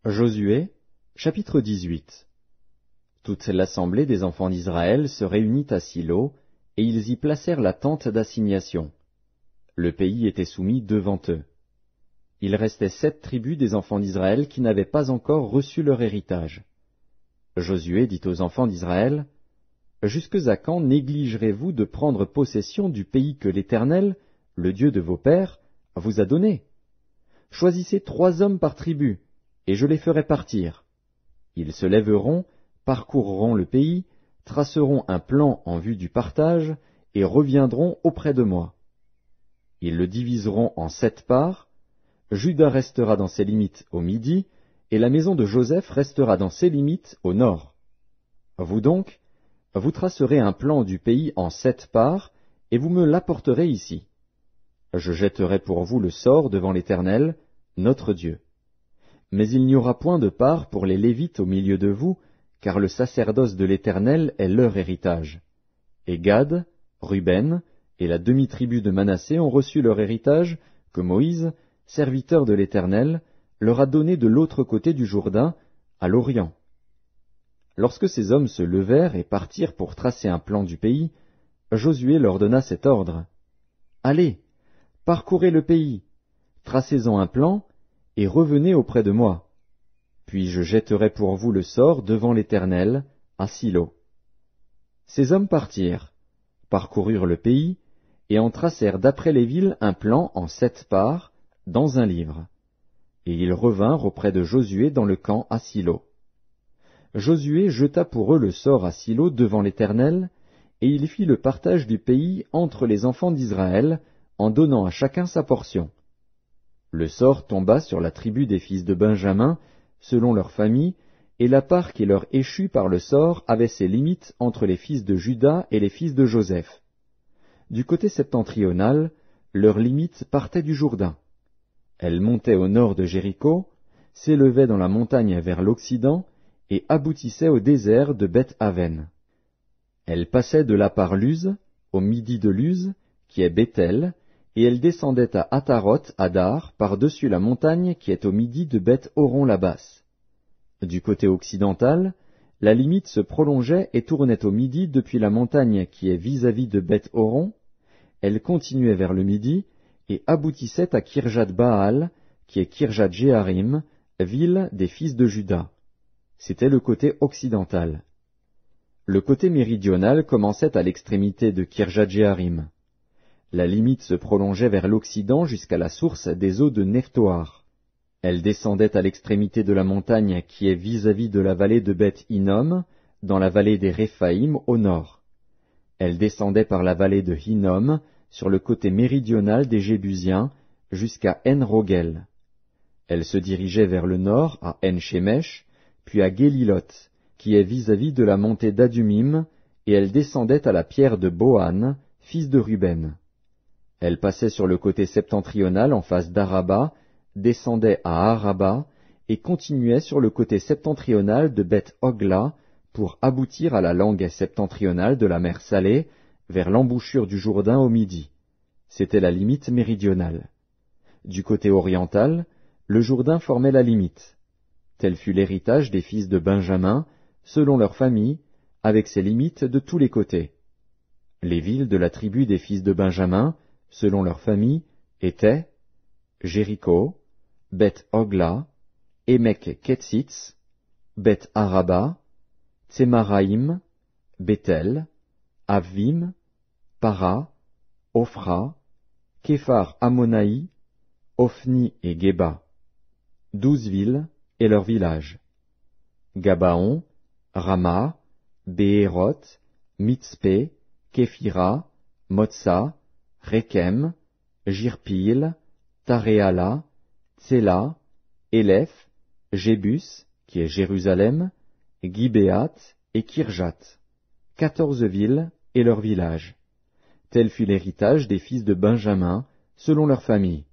Josué, chapitre 18. Toute l'assemblée des enfants d'Israël se réunit à Silo, et ils y placèrent la tente d'assignation. Le pays était soumis devant eux. Il restait 7 tribus des enfants d'Israël qui n'avaient pas encore reçu leur héritage. Josué dit aux enfants d'Israël, « Jusque à quand négligerez-vous de prendre possession du pays que l'Éternel, le Dieu de vos pères, vous a donné? Choisissez 3 hommes par tribu, et je les ferai partir. Ils se lèveront, parcourront le pays, traceront un plan en vue du partage, et reviendront auprès de moi. Ils le diviseront en 7 parts. Juda restera dans ses limites au midi, et la maison de Joseph restera dans ses limites au nord. Vous donc, vous tracerez un plan du pays en 7 parts, et vous me l'apporterez ici. Je jetterai pour vous le sort devant l'Éternel, notre Dieu. Mais il n'y aura point de part pour les Lévites au milieu de vous, car le sacerdoce de l'Éternel est leur héritage. Et Gad, Ruben et la demi-tribu de Manassé ont reçu leur héritage, que Moïse, serviteur de l'Éternel, leur a donné de l'autre côté du Jourdain, à l'Orient. Lorsque ces hommes se levèrent et partirent pour tracer un plan du pays, Josué leur donna cet ordre. « Allez, parcourez le pays, tracez-en un plan, et revenez auprès de moi. Puis je jetterai pour vous le sort devant l'Éternel, à Silo. » Ces hommes partirent, parcoururent le pays, et en tracèrent d'après les villes un plan en 7 parts, dans un livre. Et ils revinrent auprès de Josué dans le camp à Silo. Josué jeta pour eux le sort à Silo devant l'Éternel, et il fit le partage du pays entre les enfants d'Israël, en donnant à chacun sa portion. Le sort tomba sur la tribu des fils de Benjamin, selon leur famille, et la part qui leur échut par le sort avait ses limites entre les fils de Juda et les fils de Joseph. Du côté septentrional, leurs limites partaient du Jourdain. Elles montaient au nord de Jéricho, s'élevaient dans la montagne vers l'Occident, et aboutissaient au désert de Beth-Aven. Elles passaient de là par Luz, au midi de Luz, qui est Béthel, et elles descendaient à Ataroth Adar par-dessus la montagne qui est au midi de Beth-Horon-la-Basse. Du côté occidental, la limite se prolongeait et tournait au midi depuis la montagne qui est vis-à-vis de Beth-Horon. Elle continuait vers le midi et aboutissait à Kirjat-Baal, qui est Kirjat-Jéarim, ville des fils de Juda. C'était le côté occidental. Le côté méridional commençait à l'extrémité de Kirjat-Jéarim. La limite se prolongeait vers l'Occident jusqu'à la source des eaux de Nephtoar. Elle descendait à l'extrémité de la montagne qui est vis-à-vis de la vallée de Beth-Hinnom, dans la vallée des Réphaïm au nord. Elle descendait par la vallée de Hinnom, sur le côté méridional des Jébusiens, jusqu'à En-Rogel. Elle se dirigeait vers le nord à En-Shemesh, puis à Gélilot, qui est vis-à-vis de la montée d'Adumim, et elle descendait à la pierre de Bohan, fils de Ruben. Elle passait sur le côté septentrional en face d'Araba, descendait à Araba, et continuait sur le côté septentrional de Beth-Hogla, pour aboutir à la langue septentrionale de la mer Salée, vers l'embouchure du Jourdain au midi. C'était la limite méridionale. Du côté oriental, le Jourdain formait la limite. Tel fut l'héritage des fils de Benjamin, selon leur famille, avec ses limites de tous les côtés. Les villes de la tribu des fils de Benjamin, selon leur famille, étaient Jéricho, Beth-Hogla, Émek-Kétzitz, Beth-Araba, Tsémaraïm, Béthel, Avvim, Para, Ophra, Képhar Ammonaï, Ophni et Géba. 12 villes et leurs villages. Gabaon, Rama, Béhéroth, Mitzpé, Képhira, Motsa, Rékem, Jirpil, Taréala, Tséla, Élef, Jébus, qui est Jérusalem, Gibéat et Kirjat. 14 villes et leurs villages. Tel fut l'héritage des fils de Benjamin, selon leur famille.